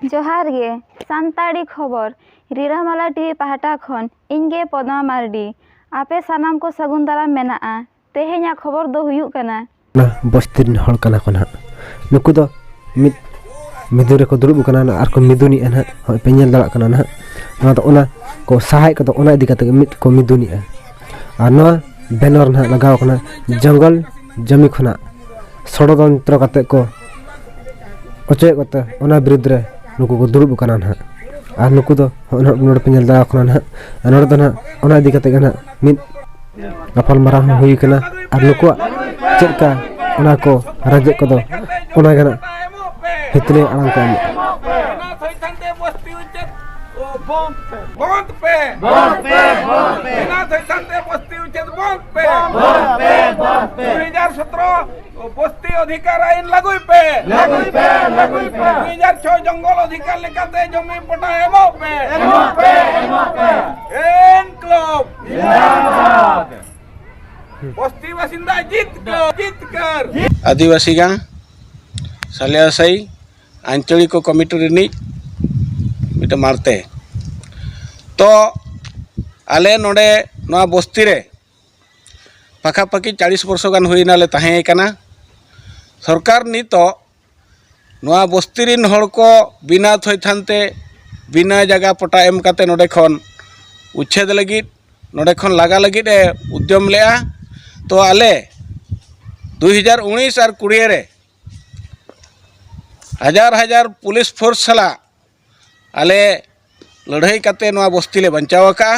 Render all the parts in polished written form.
जोहार गे सानताड़ी खबर रिरामाला टीवी पाहटा खन इनगे पदमा मार्डी आपे सानाम को सगुन दाराम मेनाआ तेहेኛ खबर दो हुयुग कना ना बस्तिन हल कना को ना नुकु दो मिदुरे को दुरुब कना आर को मिदुनी ना होय पेñel दला कना ना ना तो ओना को सहाय को ओना इदी कते मिद को मिदुनी आ ना बैनर ना लगाव कना जंगल जमी खना षडयंत्र कते को ओचे कते ओना विरुद्ध रे नुकु को दुरुब कना ना आ नुकु दो नोड पेñel दला कना ना नोड दो ना ओना इदी कते ना मिद गफल मारा हुई कना आर नुकु चेका ओना को राजे को दो ओना गना हितले आंग को बंद पे बिना थैसनते बस्ती उचित बंद पे 2017 बस्ती अधिकार आईन लागू पे 2006 जंगल अधिकार लेकाते जमी पटा एमो पे एन क्लब जिंदाबाद बस्ती बासिंदा जीत कर आदिवासी गां सालियासाई आंचलिक कमिटी रिनी मिटे मारते तो आले नोडे नोआ बस्ती रे पाखापाखि 40 वर्ष गान हुईनाले ताहें कना सरकार नितो नोआ बस्ती रिन हड़ को बिना थैथानते बिना जगह पटा एम काते नोडे खन उच्छेद लगित नोडे खन लागा लगित उद्यम लेआ तो आले 2019 और 20 रे हजार पुलिस फोर्स सला आले लड़ाई करते नोआ बस्ती ले बचाव का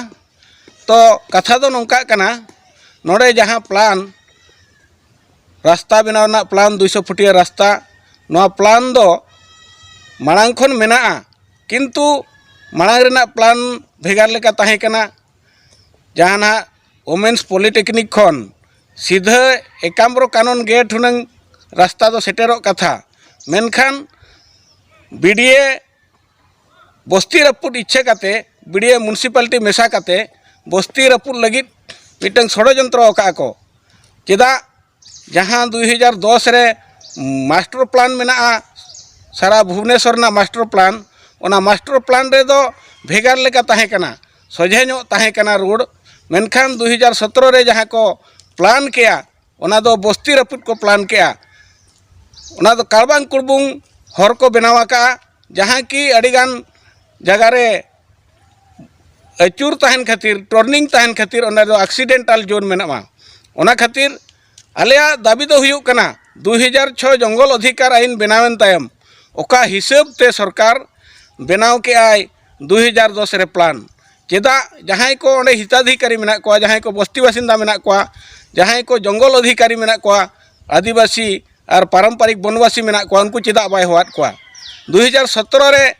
तो कथा दो नौका कना नोडे जहाँ प्लान रास्ता बनावना प्लान 200 फुटिया रास्ता नोआ प्लान दो मांग खन मेना किंतु मांग रेना प्लान भेगार लेका ताहें कना जहाँ वोमेन्स पॉलिटेक्निक खन सीधा एकाम्बरो कानून गेट हुनंग रास्ता दो सेटेरो कथा मेनखान बीडीए बस्ती रपुट इच्छा काते बीडीए म्यूनिसिपालिटी मेसा काते बस्ती रपुट लगित मिटंग षडयंत्र का को चेदा जहाँ 2010 रे मास्टर प्लान मेना सारा भुवनेश्वर ना मास्टर प्लान ओना मास्टर प्लान रे दो भेगार लेका ताहें कना सोझे नो ताहें कना रोड मेनखान 2017 रे जहाँ को प्लान किया ओना दो बस्ती रपुट को प्लान किया ओना दो कालबांग कुड़बुंग हर को बनावा का जहाँ की अड़ीगान जगह रे अचूर तहन खातिर टर्निंग तहन खातिर ओना दो एक्सीडेंटल जोन मेनामा ओना खातिर आलिया दाबी दो हुयुग कना 2006 जंगल अधिकार आईन बनावेन तायम ओका हिसाब ते सरकार बनाव के आय 2010 रे प्लान चेदा जहाँ को ओंडे हिताधिकारी मेना को जहाँ को बस्ती बासिंदा मेना को जहाँ को जंगल अधिकारी मेना को आदिवासी और पारंपरिक बनवासी मेना को उनको चेदा बाय होवात को 2017 रे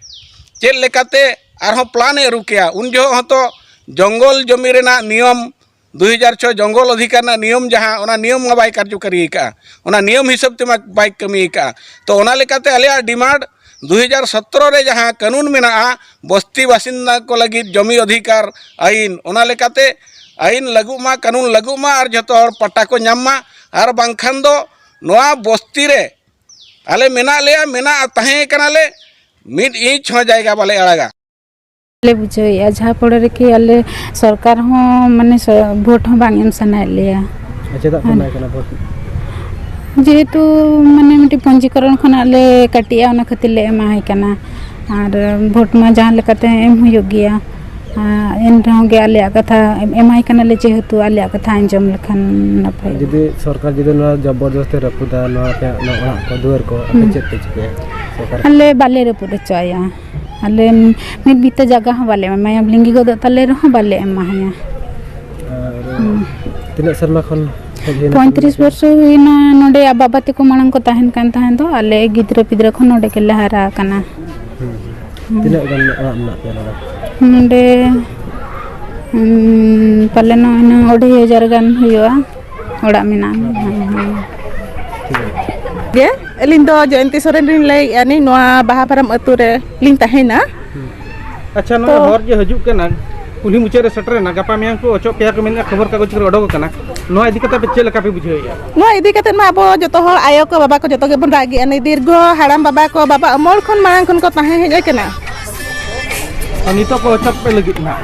चेद लेकाते आरहों प्लान रुकिया उन जो तो जंगल जमी रेना नियम 2006 जंगल अधिकार ना नियम जहाँ ओना नियम मा बाय कार्यकारी का ओना नियम हिसाब ते मा बाय कमी का तो ओना लेकाते आलिया डिमांड 2017 रे जहाँ कानून मेना बस्ती बासिंदा को लगी जमी अधिकार आईन ओना लेकाते आईन लागू मा कानून लागू मा और जतो पट्टा को नाम मा और बांखान दो नोआ बस्ती रे आले मेना लेया मेना ताहें कना ले मिड इंच हो जाएगा बाले अड़ागा ले बुझे जहाँ पड़े रे कि आले सरकार हो माने वोट हो बांग एम सना लिया अच्छा दा कोना कना वोट जेहेतु माने मिटी पंजीकरण खन आले काटिया ओना खातिर ले एमा है कना और वोट में जहाँ लेकाते एम हुयुग गया एन रहोगे आले कथा एम है कना ले जेहेतु आले कथा अंजम लखन नफाय जदि सरकार जदि ना जबरदस्ती रपुदा ना पे ना ओना को दुआर को चेत चिके सरकार आले बाले रपुद चाया आले मिद बीते जगह वाले माया लिंगी गो तले रहो बाले एम माया तिना शर्मा खन 35 वर्ष हुईना नोडे बाबाते को मांग को ताहन कान ताहन दो आले गिद्र पिद्र खन नोडे के लहरा कना तिना गन ना पे नोडे पले नो 2,000 गान हुआ ओड़ा मिना गे एलिन दो जयंती सोरेन रिन लay यानी नोआ बाहापाराम अतु रे लिन ताहेना अच्छा नो हर जे हजु कना कुली मुचाद रे सेटरेना गपा मेयां को अचो पेया को मेना खबर कागज रे ओडोक कना नो इदी कते पे चेल पे बुझेया नो इदी कते मा अब जतो हर आयो को बाबा को जतो के बन रागी अनि दीर्घ हाड़ाम बाबा को बाबा अमल खन मांग खन को ताहे हेज केना नितो को अचो पे लगित ना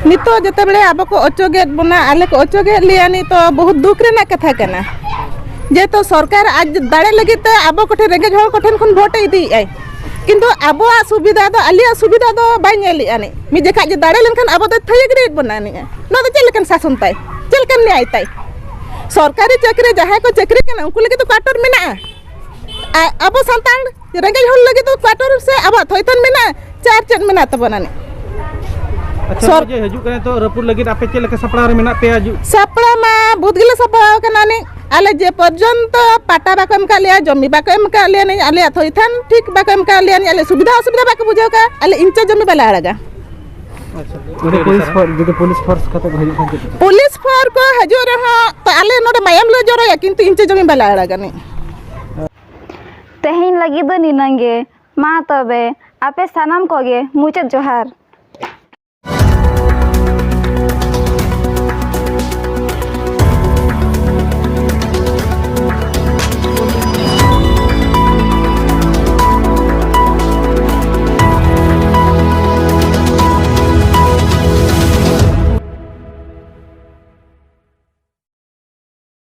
नितो जते बेले अब को अचोगे बना आले को अचोगे लियानी तो बहुत दुख रे ना कथा केना जे तो सरकार आज दाड़े लगिते अब कोठे रेंगे झोल कोठन खन भोट इदी आई किंतु अब सुविधा दो आलिया सुविधा दो बाय नेली आनी मी जेखा जे दाड़े लेनखान अब तो थय ग्रेड बनानी नो तो चलकन शासन ताई चलकन न्याय ताई सरकारी चाकरी जहां को चाकरी केना उनको लगे तो क्वार्टर मेना अब संतान रेंगे झोल लगे तो क्वार्टर से अब थयतन मेना चार चन मेना तो बनानी अच्छा जे हजू करे तो रपुर लगी आपे चेल के सपड़ा रे मेना पे हजू सपड़ा मा बुदगिले सपड़ा केना नी आले जे पर्यंत पाटा बाको एम का लिया जमी बाको एम का लिया नहीं आले थइथान ठीक बाको एम का लिया नहीं आले सुविधा असुविधा बाको बुझाव का आले इंचा जमी बाला आड़गा अच्छा पुलिस फोर्स कते हजू खान पुलिस फोर्स को हजू रे तो आले नोडे मायम ले जरा किंतु इंचा जमी बाला आड़गा नहीं तेहेन लगी दो निनंगे मा तबे आपे सानाम कोगे मुचाद जोहार।